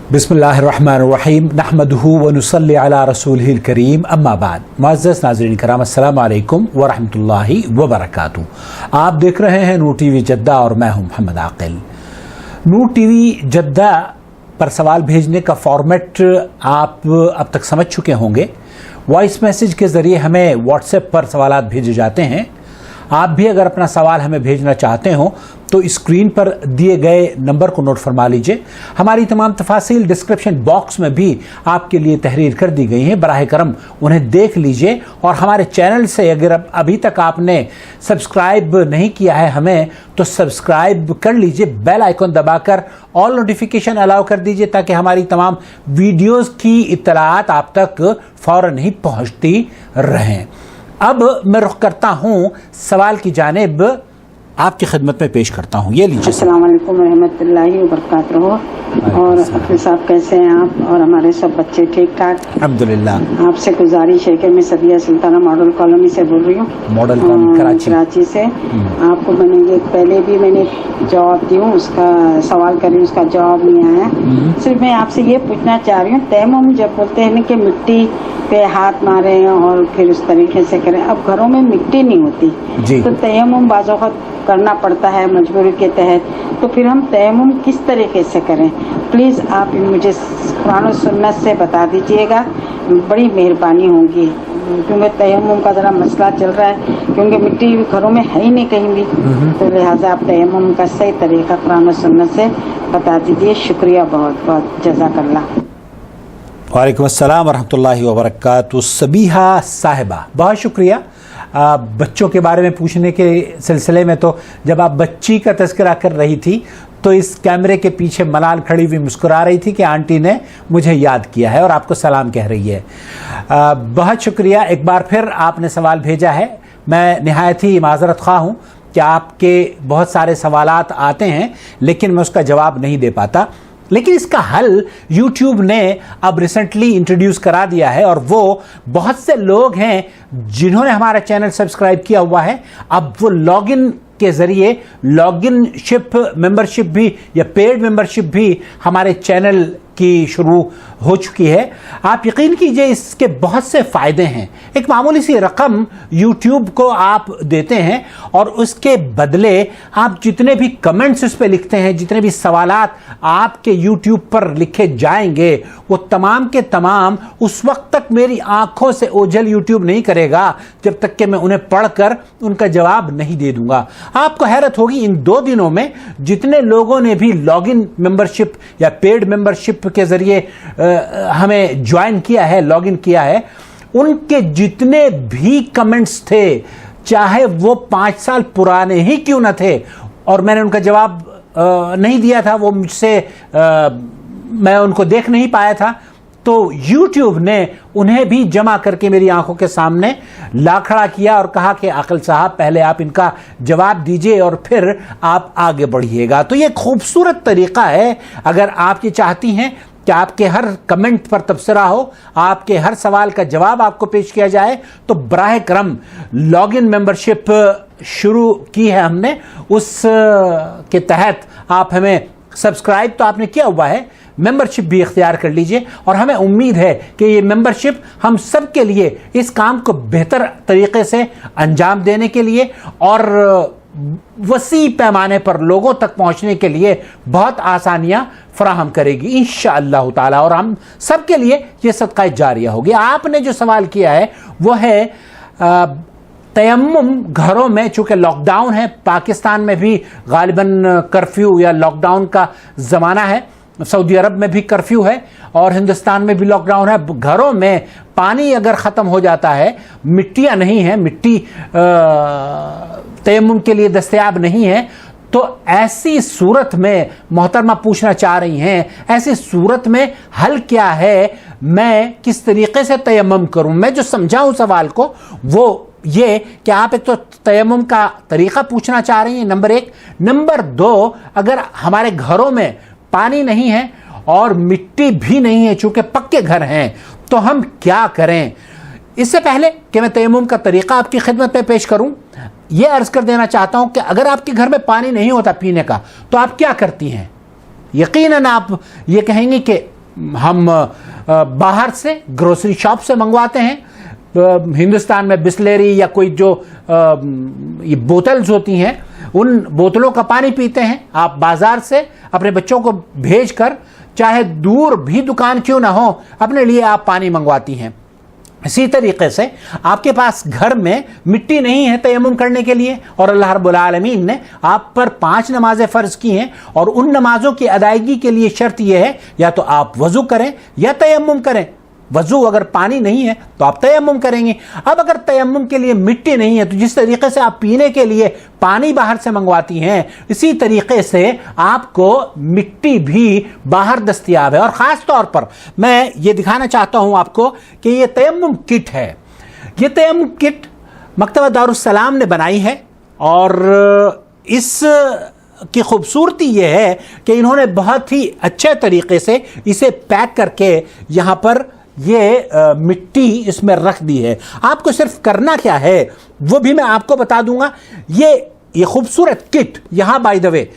बिस्मिल्लाहिर्रहमानिर्रहीम नहमदुहु व नुसल्ली अला रसूलिहिल करीम अम्मा बाद। मुअज़्ज़ज़ नाज़रीन कराम, अस्सलामु अलैकुम व रहमतुल्लाहि व बरकातुहू। आप देख रहे हैं नूर टीवी जद्दा और मैं हूं मोहम्मद आकिल। नूर टीवी जद्दा पर सवाल भेजने का फॉर्मेट आप अब तक समझ चुके होंगे। वॉइस मैसेज के ज़रिए हमें व्हाट्सएप पर सवालात भेजे जाते हैं। आप भी अगर अपना सवाल हमें भेजना चाहते हो तो स्क्रीन पर दिए गए नंबर को नोट फरमा लीजिए। हमारी तमाम तफासिल डिस्क्रिप्शन बॉक्स में भी आपके लिए तहरीर कर दी गई हैं, बराह करम उन्हें देख लीजिए। और हमारे चैनल से अगर अभी तक आपने सब्सक्राइब नहीं किया है हमें, तो सब्सक्राइब कर लीजिए, बेल आइकन दबाकर ऑल नोटिफिकेशन अलाउ कर दीजिए ताकि हमारी तमाम वीडियोज़ की इत्तलाआत आप तक फ़ौरन ही पहुँचती रहें। अब मैं रुख करता हूँ सवाल की जानिब, आपकी खिदमत में पेश करता हूँ। ये लीजिए। अस्सलाम वालेकुम रहमतुल्लाहि व बरकातुहू। और अफजल साहब कैसे हैं आप और हमारे सब बच्चे ठीक ठाक? अल्हम्दुलिल्लाह। आपसे गुजारिश है कि मैं सदिया सुल्ताना मॉडल कॉलोनी से बोल रही हूँ, मॉडल कॉलोनी कराची से। आपको मैंने ये पहले भी मैंने जवाब दी हूँ, उसका सवाल करी, उसका जवाब नहीं आया। सिर्फ मैं आपसे ये पूछना चाह रही हूँ, तयम्मुम जब बोलते हैं कि मिट्टी पे हाथ मारें और फिर उस तरीके से करें, अब घरों में मिट्टी नहीं होती तो तयम्मुम बाज़ औक़ात करना पड़ता है मजबूरी के तहत, तो फिर हम तयम्मुम किस तरीके से करें? प्लीज़ आप मुझे कुरान और सुन्नत से बता दीजिएगा, बड़ी मेहरबानी होगी, क्योंकि तयम्मुम का ज़रा मसला चल रहा है, क्योंकि मिट्टी घरों में है ही नहीं कहीं भी, तो लिहाजा आप तयम्मुम का सही तरीका कुरान और सुन्नत से बता दीजिए। शुक्रिया, बहुत बहुत जज़ाकल्लाह। वालेकुम अस्सलाम वरहमतुल्लाहि व बरकातुहू। सबीहा साहिबा, बहुत शुक्रिया। बच्चों के बारे में पूछने के सिलसिले में तो जब आप बच्ची का तज़किरा कर रही थी तो इस कैमरे के पीछे मलाल खड़ी हुई मुस्कुरा रही थी कि आंटी ने मुझे याद किया है और आपको सलाम कह रही है। बहुत शुक्रिया, एक बार फिर आपने सवाल भेजा है। मैं निहायत ही माज़रत ख़्वाह हूँ कि आपके बहुत सारे सवालात आते हैं लेकिन मैं उसका जवाब नहीं दे पाता, लेकिन इसका हल YouTube ने अब रिसेंटली इंट्रोड्यूस करा दिया है और वो बहुत से लोग हैं जिन्होंने हमारा चैनल सब्सक्राइब किया हुआ है। अब वो लॉगिन के ज़रिए लॉगिनशिप मेंबरशिप भी या पेड मेंबरशिप भी हमारे चैनल की शुरू हो चुकी है। आप यकीन कीजिए इसके बहुत से फ़ायदे हैं। एक मामूली सी रकम YouTube को आप देते हैं और उसके बदले आप जितने भी कमेंट्स उस पर लिखते हैं, जितने भी सवालात आपके YouTube पर लिखे जाएंगे, वो तमाम के तमाम उस वक्त तक मेरी आंखों से ओझल YouTube नहीं करेगा जब तक कि मैं उन्हें पढ़कर उनका जवाब नहीं दे दूंगा। आपको हैरत होगी, इन 2 दिनों में जितने लोगों ने भी लॉगिन मेंबरशिप या पेड मेंबरशिप के ज़रिए हमें ज्वाइन किया है, लॉगिन किया है, उनके जितने भी कमेंट्स थे, चाहे वो 5 साल पुराने ही क्यों न थे, और मैंने उनका जवाब नहीं दिया था, वो मुझसे मैं उनको देख नहीं पाया था, तो YouTube ने उन्हें भी जमा करके मेरी आंखों के सामने ला खड़ा किया और कहा कि आकिल साहब पहले आप इनका जवाब दीजिए और फिर आप आगे बढ़िएगा। तो ये खूबसूरत तरीका है। अगर आप ये चाहती हैं कि आपके हर कमेंट पर तबसरा हो, आपके हर सवाल का जवाब आपको पेश किया जाए, तो बराह करम लॉगिन मेंबरशिप शुरू की है हमने, उस के तहत आप हमें सब्सक्राइब तो आपने किया हुआ है, मेंबरशिप भी इख्तियार कर लीजिए। और हमें उम्मीद है कि ये मेंबरशिप हम सब के लिए इस काम को बेहतर तरीके से अंजाम देने के लिए और वसी पैमाने पर लोगों तक पहुंचने के लिए बहुत आसानियां फराहम करेगी इंशाअल्लाह ताला, और हम सब के लिए ये सदका जारिया होगी। आपने जो सवाल किया है वो है तयम्मुम घरों में, चूँकि लॉकडाउन है, पाकिस्तान में भी गालिबन कर्फ्यू या लॉकडाउन का ज़माना है, सऊदी अरब में भी कर्फ्यू है और हिंदुस्तान में भी लॉकडाउन है। घरों में पानी अगर ख़त्म हो जाता है, मिट्टियाँ नहीं हैं, मिट्टी तयम्मुम के लिए दस्तयाब नहीं है, तो ऐसी सूरत में मोहतरमा पूछना चाह रही हैं, ऐसी सूरत में हल क्या है, मैं किस तरीके से तयम्मुम करूं? मैं जो समझाऊं सवाल को वो ये कि आप एक तो तयम्मुम का तरीका पूछना चाह रही हैं, नंबर 1। नंबर 2, अगर हमारे घरों में पानी नहीं है और मिट्टी भी नहीं है, चूंकि पक्के घर हैं, तो हम क्या करें? इससे पहले कि मैं तयम्मुम का तरीका आपकी खिदमत में पेश करूं, यह अर्ज कर देना चाहता हूं कि अगर आपके घर में पानी नहीं होता पीने का, तो आप क्या करती हैं? यकीनन आप ये कहेंगे कि हम बाहर से ग्रोसरी शॉप से मंगवाते हैं, हिंदुस्तान में बिस्लेरी या कोई जो ये बोतल्स होती हैं उन बोतलों का पानी पीते हैं। आप बाजार से अपने बच्चों को भेजकर, चाहे दूर भी दुकान क्यों ना हो, अपने लिए आप पानी मंगवाती हैं। इसी तरीके से आपके पास घर में मिट्टी नहीं है तयम्मुम करने के लिए, और अल्लाह रब्बुल आलमीन ने आप पर 5 नमाजें फ़र्ज की हैं, और उन नमाजों की अदायगी के लिए शर्त यह है या तो आप वज़ू करें या तयम्मुम करें। वज़ू अगर पानी नहीं है तो आप तयम्मुम करेंगे। अब अगर तयम्मुम के लिए मिट्टी नहीं है तो जिस तरीके से आप पीने के लिए पानी बाहर से मंगवाती हैं, इसी तरीके से आपको मिट्टी भी बाहर दस्तयाब है। और ख़ास तौर पर मैं ये दिखाना चाहता हूँ आपको कि ये तयम्मुम किट है। ये तयम्मुम किट मकतबा दारुस्सलाम ने बनाई है, और इस की खूबसूरती यह है कि इन्होंने बहुत ही अच्छे तरीके से इसे पैक करके यहाँ पर ये मिट्टी इसमें रख दी है। आपको सिर्फ करना क्या है वो भी मैं आपको बता दूंगा। ये खूबसूरत किट यहाँ बाय द वे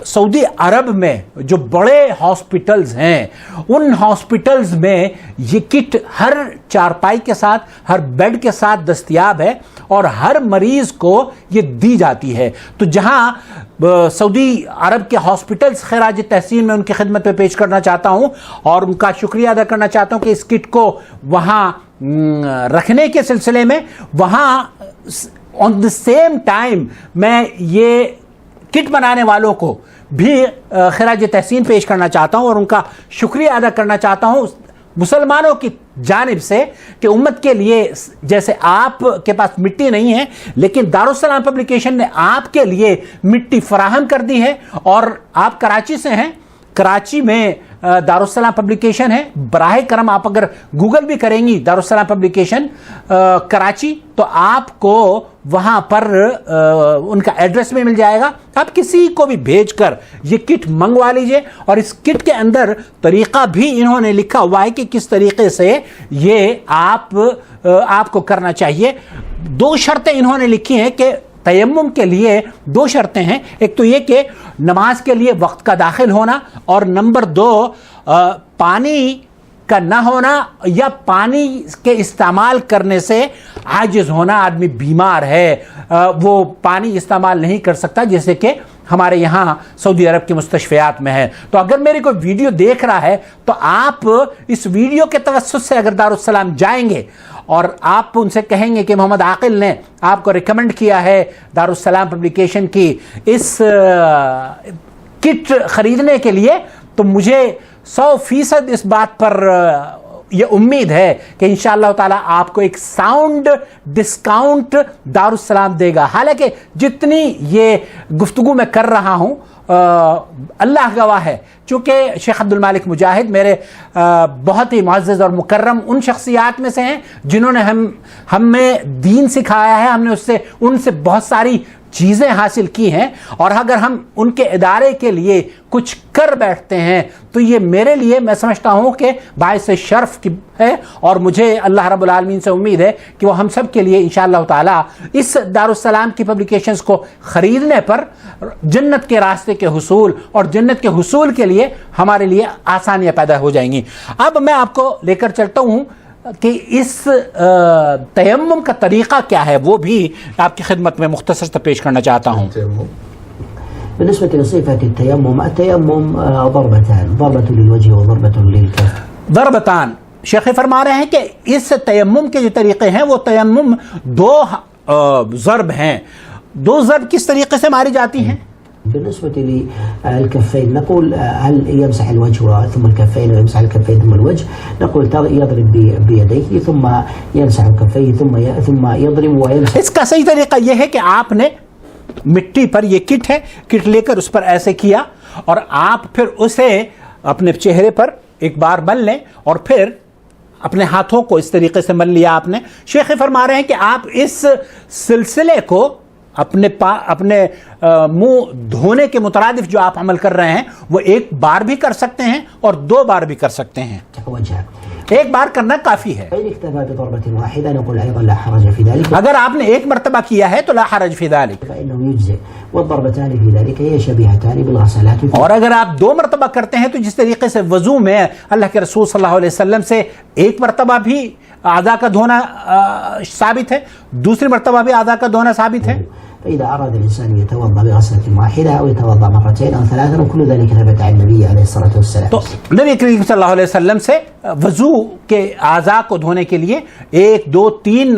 सऊदी अरब में जो बड़े हॉस्पिटल्स हैं उन हॉस्पिटल्स में ये किट हर चारपाई के साथ, हर बेड के साथ दस्तयाब है, और हर मरीज को ये दी जाती है। तो जहां सऊदी अरब के हॉस्पिटल्स खैराज तहसीन में उनकी खिदमत में पेश करना चाहता हूं और उनका शुक्रिया अदा करना चाहता हूं कि इस किट को वहां रखने के सिलसिले में, वहां ऑन द सेम टाइम मैं ये किट बनाने वालों को भी खिराज तहसीन पेश करना चाहता हूं और उनका शुक्रिया अदा करना चाहता हूं मुसलमानों की जानिब से कि उम्मत के लिए, जैसे आप के पास मिट्टी नहीं है लेकिन दारुस्सलाम पब्लिकेशन ने आपके लिए मिट्टी फराहम कर दी है। और आप कराची से हैं, कराची में दारुस्सलाम पब्लिकेशन है। बराह करम आप अगर गूगल भी करेंगी दारुस्सलाम पब्लिकेशन कराची तो आपको वहां पर उनका एड्रेस भी मिल जाएगा। आप किसी को भी भेजकर ये किट मंगवा लीजिए। और इस किट के अंदर तरीका भी इन्होंने लिखा हुआ है कि किस तरीके से ये आपको करना चाहिए। 2 शर्तें इन्होंने लिखी हैं कि तयम्मुम के लिए 2 शर्तें हैं। एक तो ये कि नमाज के लिए वक्त का दाखिल होना, और नंबर 2 पानी का ना होना या पानी के इस्तेमाल करने से आजिज होना। आदमी बीमार है, वो पानी इस्तेमाल नहीं कर सकता, जैसे कि हमारे यहाँ सऊदी अरब के मुस्तशफ़ियात में है। तो अगर मेरी कोई वीडियो देख रहा है तो आप इस वीडियो के तवस्सुस से अगर दारुस्सलाम जाएंगे और आप उनसे कहेंगे कि मोहम्मद आकिल ने आपको रिकमेंड किया है दारुस्सलाम पब्लिकेशन की इस किट खरीदने के लिए, तो मुझे 100% इस बात पर ये उम्मीद है कि इंशाअल्लाह ताला आपको एक साउंड डिस्काउंट दारुस्सलाम देगा। हालांकि जितनी ये गुफ्तगू मैं कर रहा हूं अल्लाह गवाह है, चूँकि शेख अब्दुल मालिक मुजाहिद मेरे बहुत ही मुअज़्ज़ज़ और मुकर्रम उन शख्सियात में से हैं जिन्होंने हमें दीन सिखाया है। हमने उनसे बहुत सारी चीज़ें हासिल की हैं, और अगर हम उनके इदारे के लिए कुछ कर बैठते हैं तो ये मेरे लिए, मैं समझता हूँ कि बाइस शर्फ की है। और मुझे अल्लाह रब्बुल आलमीन से उम्मीद है कि वो हम सब के लिए इंशाअल्लाह ताला इस दारुस्सलाम की पब्लिकेशंस को ख़रीदने पर जन्नत के रास्ते के हुसूल और जन्नत के हुसूल के लिए हमारे लिए आसानियाँ पैदा हो जाएंगी। अब मैं आपको लेकर चलता हूँ कि इस तयम्मुम का तरीक़ा क्या है, वो भी आपकी खिदमत में मुख्तसर से पेश करना चाहता हूँ। بالنسبة لصفة التيمم ضربتان، ضربة للوجه وضربة للكف. ضربتان शेख फरमा रहे हैं कि इस तयम्मुम के जो तरीक़े हैं वो तयम्मुम 2 ज़रब हैं। 2 ज़रब किस तरीक़े से मारी जाती हैं؟ بالنسبة للكفين نقول هل يمسح الوجه ثم الكفين ويمسح الكفين ثم الوجه؟ نقول يضرب بيديه ثم يمسح كفيه ثم يضرب ويمسح. इसका सही तरीका यह है कि आपने मिट्टी पर, यह किट है, किट लेकर उस पर ऐसे किया और आप फिर उसे अपने चेहरे पर एक बार मल लें और फिर अपने हाथों को इस तरीके से मल लिया आपने। शेख फरमा रहे हैं कि आप इस सिलसिले को अपने मुंह धोने के मुतरादिफ जो आप अमल कर रहे हैं वो 1 बार भी कर सकते हैं और 2 बार भी कर सकते हैं। ایک بار کرنا کافی ہے. فإن اكتفى بضربة واحدة نقول أيضا لا حرج في ذلك. اگر آپ نے ایک مرتبہ کیا ہے تو لا حرج فی ذلک. فإنه يجزئ والضربتان في ذلك هي شبيهتان بالغسلات. اور اگر آپ دو مرتبہ کرتے ہیں تو جس طریقے سے وضو میں اللہ کے رسول صلی اللہ علیہ وسلم سے ایک مرتبہ بھی اعضاء کا دھونا ثابت ہے, دوسری مرتبہ بھی اعضاء کا دھونا ثابت ہے. فإذا أراد الإنسان يتوضأ بغسلة واحدة أو يتوضأ مرتين أو ثلاثة وكل ذلك ثبت عن النبي عليه الصلاة والسلام. تو نبی کریم صلی اللہ علیہ وسلم سے وضو کے اعضاء کو دھونے کے لیے ایک دو تین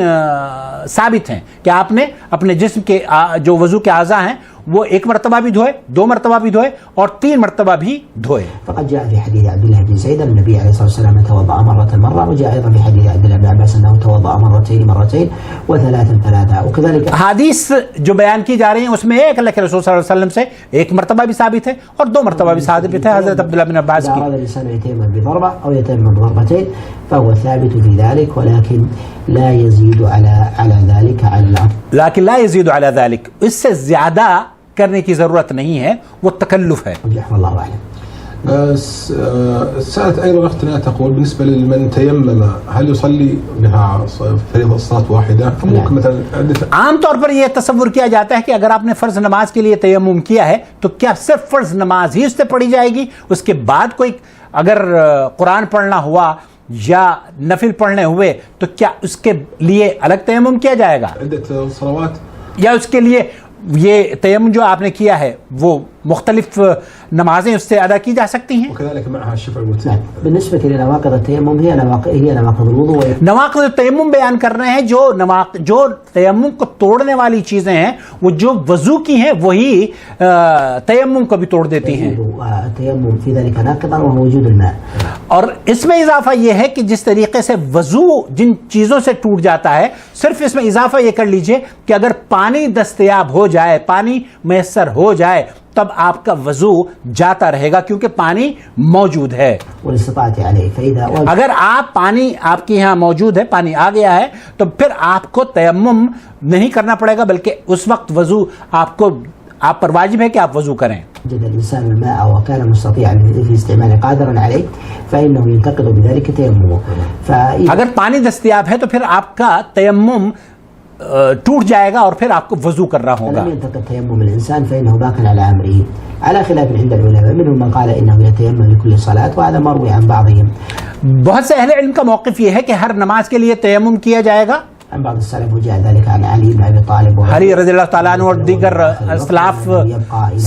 ثابت ہیں کہ آپ نے اپنے جسم کے جو وضو کے اعضاء ہیں وہ ایک مرتبہ بھی دھوئے, دو مرتبہ بھی دھوئے اور تین مرتبہ بھی دھوئے. فقد جاء في حديث عبد الله بن زيد النبي عليه الصلاة والسلام توضأ مرة وجاء أيضا في حديث عبد الله بن عباس أنه توضأ مرتين وثلاثا ثلاثة. وكذلك حدیث جو بیان کی جا رہی ہیں اس میں ایک اللہ کے رسول صلی اللہ علیہ وسلم سے ایک مرتبہ بھی ثابت ہے اور دو مرتبہ بھی ثابت ہے حضرت عبداللہ بن عباس إذا کی. أراد الإنسان يتيمم بضربة أو يتيمم بضربتين فهو ثابت في ذلك ولكن لا يزيد على ذلك على الأرض. لیکن لا يزيد على ذلك, اس سے زیادہ کرنے کی ضرورت نہیں ہے, وہ تکلف ہے. والله أعلم. سألت أيضا أختنا تقول بالنسبة لمن تيمم هل يصلي بها فريضة الصلاة واحدة أم ممكن مثلا عدة؟ عام طور پر یہ تصور کیا جاتا ہے کہ اگر آپ نے فرض نماز کے لیے تیمم کیا ہے تو کیا صرف فرض نماز ہی اس سے پڑھی جائے گی, اس کے بعد کوئی اگر قرآن پڑھنا ہوا یا نفل پڑھنے ہوئے تو کیا اس کے لیے الگ تیمم کیا جائے گا, عدة صلوات, یا اس کے لیے یہ تیمم جو آپ نے کیا ہے وہ مختلف نمازیں اس سے ادا کی جا سکتی ہیں؟ وكذلك معها الشفع والوتر. بالنسبة لنواقض التيمم هي نواقض الوضوء. نواقض التیمم بیان کر رہے ہیں جو تیمم کو توڑنے والی چیزیں ہیں, وہ جو وضو کی ہیں وہی تیمم کو بھی توڑ دیتی ہیں. التيمم في ذلك ناقضا وهو وجود الماء. اور اس میں اضافہ یہ ہے کہ جس طریقے سے وضو جن چیزوں سے ٹوٹ جاتا ہے, صرف اس میں اضافہ یہ کر لیجئے کہ اگر پانی دستیاب ہو جائے, پانی میسر ہو جائے, تب آپ کا وضو جاتا رہے گا کیونکہ پانی موجود ہے. اگر پانی آپ کے یہاں موجود ہے, پانی آ گیا ہے, تو پھر آپ کو تیمم نہیں کرنا پڑے گا, بلکہ اس وقت وضو آپ پر واجب ہے کہ آپ وضو کریں. جد الإنسان الماء وكان مستطيعا في استعماله قادرا عليه فإنه ينتقض بذلك تيممه. اگر پانی دستیاب ہے تو پھر آپ کا تیمم ٹوٹ جائے گا اور پھر آپ کو وضو کرنا ہوگا. لم ينتقض تيمم الإنسان فإنه باق على أمره على خلاف عند العلماء, منهم من قال إنه يتيمم لكل صلاة وهذا مروي عن بعضهم. بہت سے اہل علم کا موقف یہ ہے کہ ہر نماز کے لیے تیمم کیا جائے گا. عن بعض السلف وجاء ذلك عن علي بن ابي طالب علی رضی اللہ تعالیٰ عنہ اور دیگر اسلاف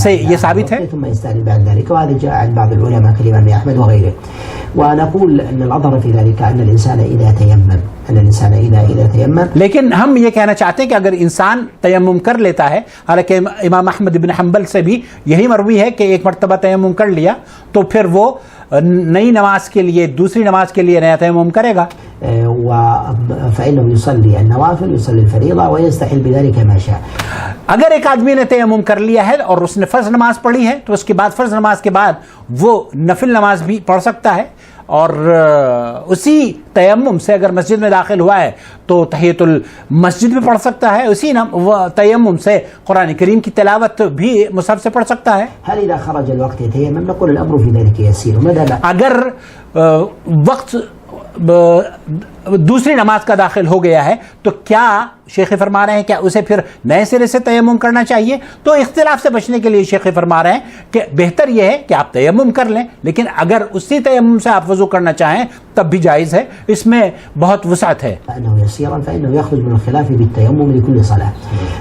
سے یہ ثابت ہے. ثم يستأنف بعد ذلك, وهذا جاء عن بعض العلماء كالإمام أحمد وغيره. ونقول أن الأظهر في ذلك أن الإنسان إذا تيمم لیکن ہم یہ کہنا چاہتے ہیں کہ اگر انسان تیمم کر لیتا ہے, حالانکہ امام احمد بن حنبل سے بھی یہی مروی ہے کہ ایک مرتبہ تیمم کر لیا تو پھر وہ نئی نماز کے لیے, دوسری نماز کے لیے نیا تیمم کرے گا. فإنه يصلي النوافل يصلي الفريضة ويستحل بذلك ما شاء. اگر ایک آدمی نے تیمم کر لیا ہے اور اس نے فرض نماز پڑھی ہے تو اس کے بعد فرض نماز کے بعد وہ نفل نماز بھی پڑھ سکتا ہے, اور اسی تیمم سے اگر مسجد میں داخل ہوا ہے تو تحیۃ المسجد بھی پڑھ سکتا ہے, اسی تیمم سے قرآن کریم کی تلاوت بھی مصحف سے پڑھ سکتا ہے. هل إذا خرج الوقت يتيمم؟ نقول الأمر في ذلك يسير. اگر وقت دوسری نماز کا داخل ہو گیا ہے تو کیا شیخ فرما رہے ہیں کیا اسے پھر نئے سرے سے تیمم کرنا چاہیے؟ تو اختلاف سے بچنے کے لیے شیخ فرما رہے ہیں کہ بہتر یہ ہے کہ آپ تیمم کر لیں, لیکن اگر اسی تیمم سے آپ وضو کرنا چاہیں تب بھی جائز ہے, اس میں بہت وسعت ہے. فإنه يسيرا فإنه يخرج من الخلاف بالتيمم لكل صلاة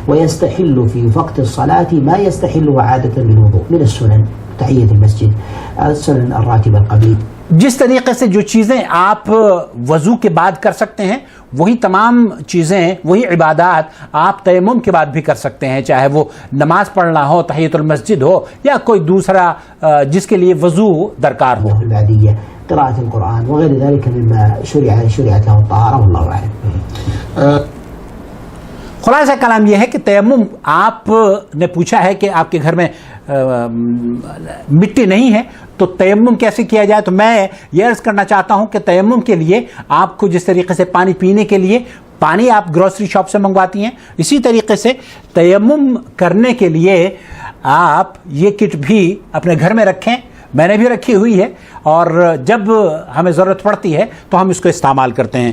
ويستحل في وقت الصلاة ما يستحل عادة للوضوء من السنن, تحية المسجد, السنن الراتبة القبيل. جس طریقے سے جو چیزیں آپ وضو کے بعد کر سکتے ہیں وہی تمام چیزیں, وہی عبادات آپ تیمم کے بعد بھی کر سکتے ہیں, چاہے وہ نماز پڑھنا ہو, تحیۃ المسجد ہو, یا کوئی دوسرا جس کے لیے وضو درکار ہو. قراءة القرآن وغير ذلك مما شرعت له الطهارة والله أعلم. خلاصہ کلام یہ ہے کہ تیمم, آپ نے پوچھا ہے کہ آپ کے گھر میں مٹی نہیں ہے تو تیمم کیسے کیا جائے, تو میں یہ عرض کرنا چاہتا ہوں کہ تیمم کے لیے آپ کو جس طریقے سے پانی پینے کے لیے پانی آپ گروسری شاپ سے منگواتی ہیں, اسی طریقے سے تیمم کرنے کے لیے آپ یہ کٹ بھی اپنے گھر میں رکھیں, میں نے بھی رکھی ہوئی ہے اور جب ہمیں ضرورت پڑتی ہے تو ہم اس کو استعمال کرتے ہیں.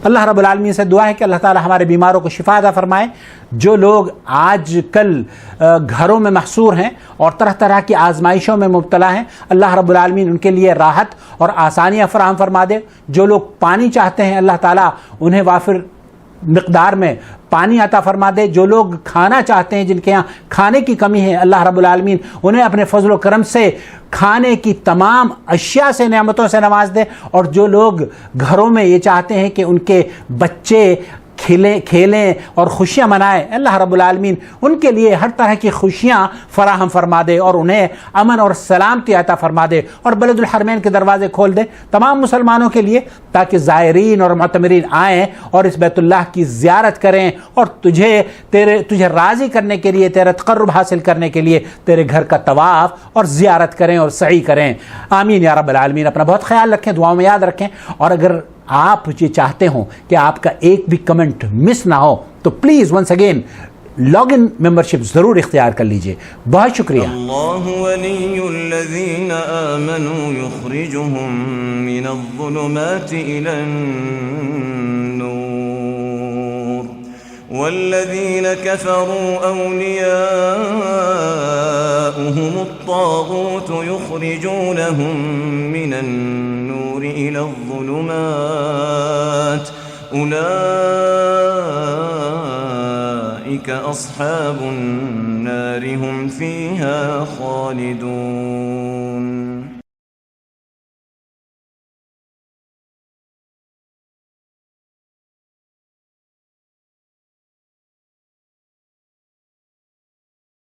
اللہ رب العالمین سے دعا ہے کہ اللہ تعالی ہمارے بیماروں کو شفا عطا فرمائے. جو لوگ آج کل گھروں میں محصور ہیں اور طرح طرح کی آزمائشوں میں مبتلا ہیں, اللہ رب العالمین ان کے لیے راحت اور آسانیاں فراہم فرما دے. جو لوگ پانی چاہتے ہیں اللہ تعالیٰ انہیں وافر مقدار میں پانی عطا فرما دے. جو لوگ کھانا چاہتے ہیں, جن کے یہاں کھانے کی کمی ہے, اللہ رب العالمین انہیں اپنے فضل و کرم سے کھانے کی تمام اشیاء سے, نعمتوں سے نواز دے. اور جو لوگ گھروں میں یہ چاہتے ہیں کہ ان کے بچے کھیلیں اور خوشیاں منائیں, اللہ رب العالمین ان کے لیے ہر طرح کی خوشیاں فراہم فرما دے اور انہیں امن اور سلامتی عطا فرما دے اور بلد الحرمین کے دروازے کھول دے تمام مسلمانوں کے لیے, تاکہ زائرین اور معتمرین آئیں اور اس بیت اللہ کی زیارت کریں اور تجھے راضی کرنے کے لیے, تیرا تقرب حاصل کرنے کے لیے تیرے گھر کا طواف اور زیارت کریں اور سعی کریں. آمین یا رب العالمین. اپنا بہت خیال رکھیں, دعاؤں میں یاد رکھیں. اور اگر آپ یہ چاہتے ہوں کہ آپ کا ایک بھی کمنٹ مس نہ ہو تو please once again log in membership ضرور اختیار کر لیجئے. بہت شکریہ. اللہ ولی الذین آمنوا یخرجهم من الظلمات الى النور والذین كفروا اولیاؤهم الطاغوت یخرجونهم من النور الى الظلمات اولئک اصحاب النار هم فیها خالدون.